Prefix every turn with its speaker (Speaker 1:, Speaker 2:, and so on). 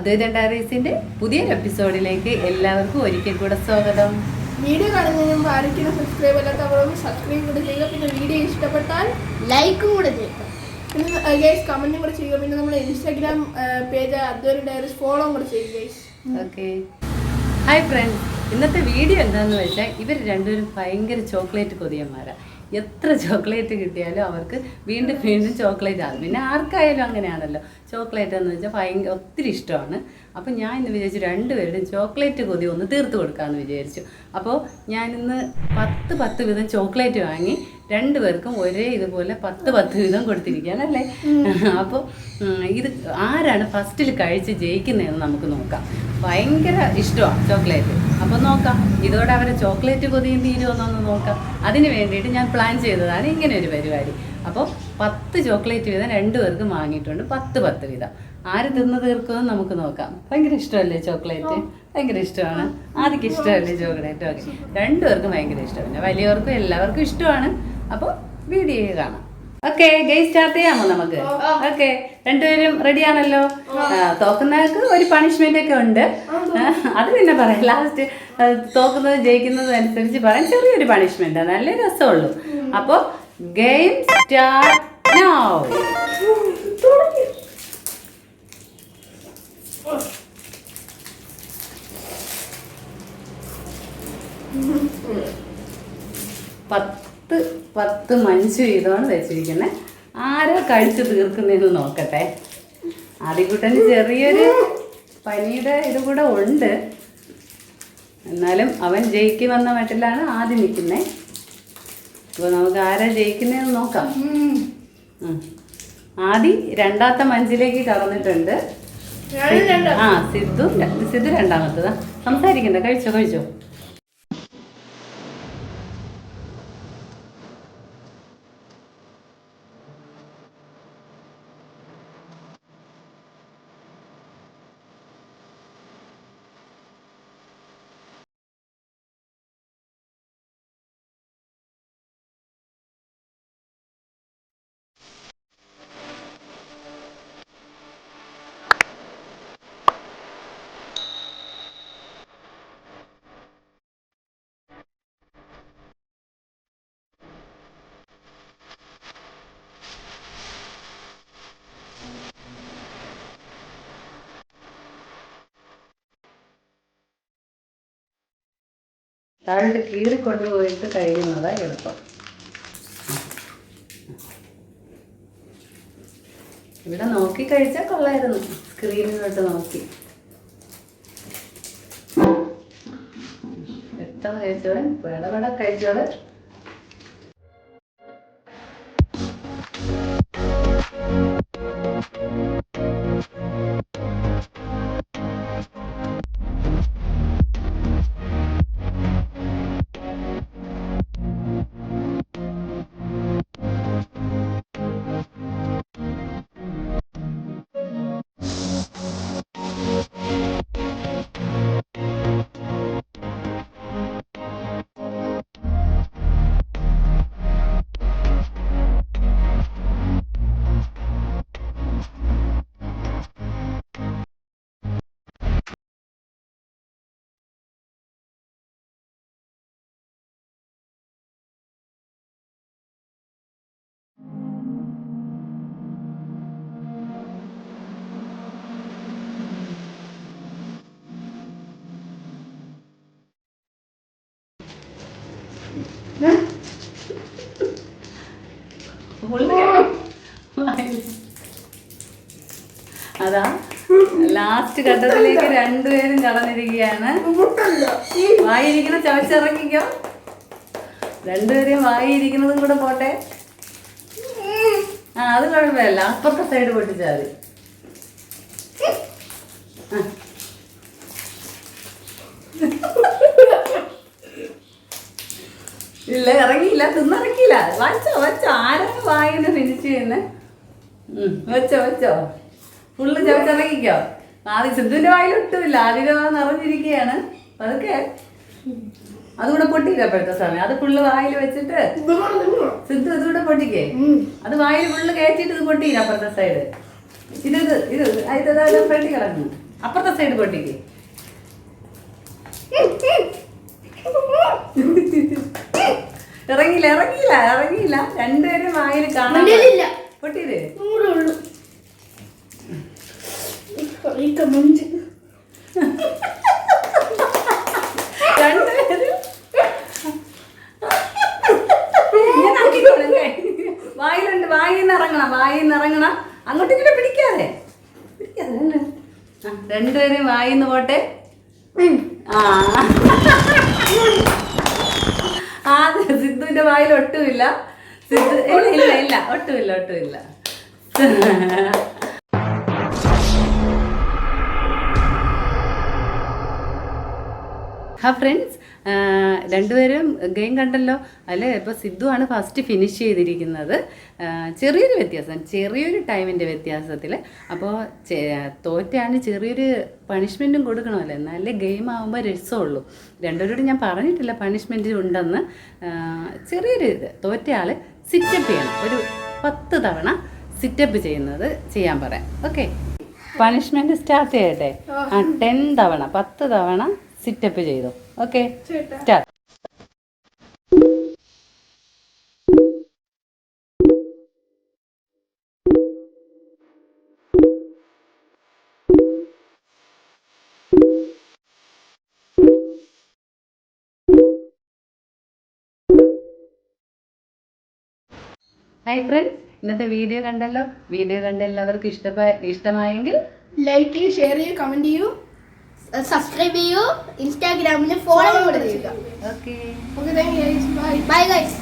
Speaker 1: അദ്വൈത ഡയറീസിന്റെ പുതിയൊരു എപ്പിസോഡിലേക്ക് എല്ലാവർക്കും ഒരിക്കൽ കൂടെ സ്വാഗതം.
Speaker 2: വീഡിയോ കാണുന്നതിന് മുമ്പ് ആരെങ്കിലും സബ്സ്ക്രൈബ് അല്ലാത്തവരൊന്ന് സബ്സ്ക്രൈബ് കൂടെ ചെയ്യുക. പിന്നെ വീഡിയോ ഇഷ്ടപ്പെട്ടാൽ ലൈക്കും കൂടെ ചെയ്യുക. പിന്നെ ഗൈസ് കമന്റും കൂടെ ചെയ്യുക. പിന്നെ നമ്മുടെ ഇൻസ്റ്റാഗ്രാം പേജ് അദ്വൈത ഡയറീസ് ഫോളോ കൂടെ ചെയ്യുക ഗൈസ്.
Speaker 1: Okay, hi friends. ഇന്നത്തെ വീഡിയോ എന്താണെന്ന് വെച്ചാൽ ഇവർ രണ്ടുപേരും ഭയങ്കര ചോക്ലേറ്റ് കൊതിയന്മാരാണ്. എത്ര ചോക്ലേറ്റ് കിട്ടിയാലും അവർക്ക് വീണ്ടും വീണ്ടും ചോക്ലേറ്റ് ആണ്. പിന്നെ ആർക്കായാലും അങ്ങനെയാണല്ലോ. ചോക്ലേറ്റ് എന്ന് വെച്ചാൽ ഭയങ്കര ഒത്തിരി ഇഷ്ടമാണ്. അപ്പോൾ ഞാൻ ഇന്ന് വിചാരിച്ചു രണ്ടുപേരുടെയും ചോക്ലേറ്റ് കൊതി ഒന്ന് തീർത്ത് കൊടുക്കാമെന്ന് വിചാരിച്ചു. അപ്പോൾ ഞാനിന്ന് 10 വീതം ചോക്ലേറ്റ് വാങ്ങി രണ്ടുപേർക്കും ഒരേ ഇതുപോലെ 10 വീതം കൊടുത്തിരിക്കുകയാണല്ലേ. അപ്പോൾ ഇത് ആരാണ് ഫസ്റ്റിൽ കഴിച്ച് ജയിക്കുന്നതെന്ന് നമുക്ക് നോക്കാം. ഭയങ്കര ഇഷ്ടമാണ് ചോക്ലേറ്റ്. അപ്പോൾ നോക്കാം ഇതോടെ അവരെ ചോക്ലേറ്റ് കൊതിയും തീരുമെന്നൊന്ന് നോക്കാം. അതിന് വേണ്ടിയിട്ട് ഞാൻ പ്ലാൻ ചെയ്തതാണ് ഇങ്ങനെ ഒരു പരിപാടി. അപ്പോൾ 10 ചോക്ലേറ്റ് വീതം രണ്ടുപേർക്കും വാങ്ങിയിട്ടുണ്ട്. 10 വീതം. ആര് തിന്ന് തീർക്കുമെന്ന് നമുക്ക് നോക്കാം. ഭയങ്കര ഇഷ്ടമല്ലേ ചോക്ലേറ്റ്? ഭയങ്കര ഇഷ്ടമാണ്. ആദ്യം ഇഷ്ടമല്ലേ ചോക്ലേറ്റ്? ഓക്കെ, രണ്ടുപേർക്കും ഭയങ്കര ഇഷ്ടമാണ്. വലിയവർക്കും എല്ലാവർക്കും ഇഷ്ടമാണ്. അപ്പോൾ വീഡിയോ കാണാം. ഓക്കെ ഗെയിം സ്റ്റാർട്ട് ചെയ്യാമോ നമുക്ക്? ഓക്കെ, രണ്ടുപേരും റെഡിയാണല്ലോ. തോക്കുന്നവർക്ക് ഒരു പണിഷ്മെന്റ് ഒക്കെ ഉണ്ട്. അത് പിന്നെ പറയാം. ലാസ്റ്റ് തോക്കുന്നത് ജയിക്കുന്നത് അനുസരിച്ച് പറയാം. ചെറിയൊരു പണിഷ്മെന്റ്, നല്ല രസമുള്ളൂ. അപ്പോൾ ഗെയിം സ്റ്റാർട്ട് നൗ. പത്ത് മഞ്ച് വീതമാണ് വെച്ചിരിക്കുന്നത്. ആരോ കഴിച്ച് തീർക്കുന്നതെന്ന് നോക്കട്ടെ. ആദ്യക്കുട്ടന് ചെറിയൊരു പനിയുടെ ഇത് കൂടെ ഉണ്ട്. എന്നാലും അവൻ ജയിക്കുമെന്ന മട്ടിലാണ് ആദ്യം നിൽക്കുന്നത്. അപ്പോൾ നമുക്ക് ആരാ ജയിക്കുന്നതെന്ന് നോക്കാം. ആദ്യം രണ്ടാമത്തെ മഞ്ചിലേക്ക് കടന്നിട്ടുണ്ട്. സിദ്ധു രണ്ടാമത്തതാ. സംസാരിക്കണ്ട, കഴിച്ചോ. താഴെ കീറി കൊണ്ടുപോയിട്ട് കഴിയുന്നതാണ് എളുപ്പം. ഇവിടെ നോക്കി കഴിച്ചാൽ കൊള്ളായിരുന്നു. സ്ക്രീനിലോട്ട് നോക്കി പെട്ടെന്ന് കഴിച്ചോടെ, വേട കഴിച്ചോടെ. അതാ ലാസ്റ്റ് ഘട്ടത്തിലേക്ക് രണ്ടുപേരും കടന്നിരിക്കുകയാണ്. വായിരിക്കണം, ചവച്ചിറങ്ങിക്കോ. രണ്ടുപേരെയും വായിരിക്കുന്നതും കൂടെ പോട്ടെ. അത് കുഴപ്പമില്ല, അപ്പുറത്തെ സൈഡ് പൊട്ടിച്ചാൽ മതി. ഇല്ല, ഇറങ്ങിയില്ല, തിന്നിറക്കിയില്ല. വച്ചോ. ആരാണ് വായിന്ന് ഫിനിഷ് ചെയ്യുന്നത്? വെച്ചോ. ഫുള്ള് ചവച്ചിറങ്ങിക്കോ. ആദ്യം സിദ്ധുവിന്റെ വായിലൊട്ടുമില്ല. ആദ്യം നിറഞ്ഞിരിക്കുകയാണ്. അതൊക്കെ അതുകൂടെ പൊട്ടിയില്ല അപ്പോഴത്തെ സമയം. അത് ഫുള്ള് വായിൽ വെച്ചിട്ട് സിദ്ധു ഇതുകൂടെ പൊട്ടിക്കേ. അത് വായിൽ ഫുള്ള് കയറ്റിട്ട് ഇത് പൊട്ടിയില്ല അപ്പുറത്തെ സൈഡ്. ഇത് ഫ്രണ്ടി കിടക്കുന്നു. അപ്പുറത്തെ സൈഡ് പൊട്ടിക്ക്. ഇറങ്ങിയില്ല രണ്ടുപേരും വായിൽ കാണാൻ പൊട്ടിയത്. രണ്ടുപേരും വായിലുണ്ട്. വായിന്നിറങ്ങണം അങ്ങോട്ടിങ്ങനെ പിടിക്കാതെ രണ്ടുപേരും വായിന്ന് പോട്ടെ. സിദ്ധുവിന്റെ വായിൽ ഒട്ടുമില്ല. സിദ്ധു ഇല്ല ഒട്ടുമില്ല. ഫ്രണ്ട്സ്, രണ്ടുപേരും ഗെയിം കണ്ടല്ലോ. അതിൽ ഇപ്പോൾ സിദ്ധു ആണ് ഫസ്റ്റ് ഫിനിഷ് ചെയ്തിരിക്കുന്നത്. ചെറിയൊരു ടൈമിൻ്റെ വ്യത്യാസത്തിൽ. അപ്പോൾ തോറ്റാണ് ചെറിയൊരു പണിഷ്മെൻറ്റും കൊടുക്കണമല്ലോ, എന്നാലേ ഗെയിം ആകുമ്പോൾ രസമുള്ളൂ. രണ്ടുപേരോട് ഞാൻ പറഞ്ഞിട്ടില്ല പണിഷ്മെൻറ്റ് ഉണ്ടെന്ന്. ചെറിയൊരു തോറ്റയാൾ സിറ്റപ്പ് ചെയ്യണം. ഒരു 10 തവണ സിറ്റപ്പ് ചെയ്യാൻ പറയാം. ഓക്കെ, പണിഷ്മെൻറ്റ് സ്റ്റാർട്ട് ചെയ്യട്ടെ. 10 തവണ 10 തവണ സിറ്റപ്പ് ചെയ്തു. Okay, start. ഹായ് ഫ്രണ്ട്സ്, ഇന്നത്തെ വീഡിയോ കണ്ടല്ലോ. വീഡിയോ കണ്ട എല്ലാവർക്കും ഇഷ്ടമായെങ്കിൽ
Speaker 2: ലൈക്ക് ചെയ്യൂ, ഷെയർ ചെയ്യൂ, കമന്റ് ചെയ്യൂ, സബ്സ്ക്രൈബ് ചെയ്യൂ, ഇൻസ്റ്റാഗ്രാമിൽ ഫോളോ കൂടെ ചെയ്യുക.
Speaker 1: Okay,
Speaker 2: bye guys.